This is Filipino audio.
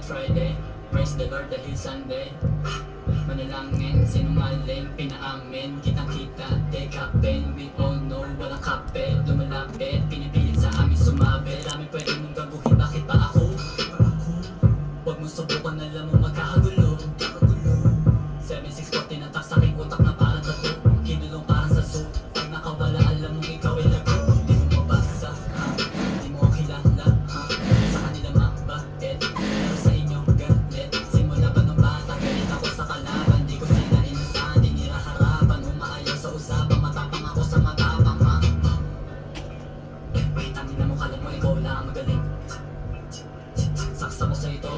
Friday, praise the Lord dahil Sunday. Manalangin, sinungaling, pinaamin, kitang-kita, take up pen. We all know, walang kape, lumalapit, pinipilit sa amin sumabit. Dami pwede mong gaguhin, bakit pa ako? Huwag mong subukan, alam mo magkakagulo. 7640 na tak sa aking utak na parang tato. Kinulong parang sa soup, pag nakawala alam mong ikaw ay lago. Di mo mabasa, ha? Di mo kilala, ha? Sa kanila mabait, pero sa inyo galit. Simula pa nung bata, galit ako sa kalaban. Di ko sila inasahan, di nila harapan. Umaayaw sa usapan, matapang ako sa matapang, ha? Wait, tangina mo, kalat mo, ikaw lang magaling. Saksa mo sa ito,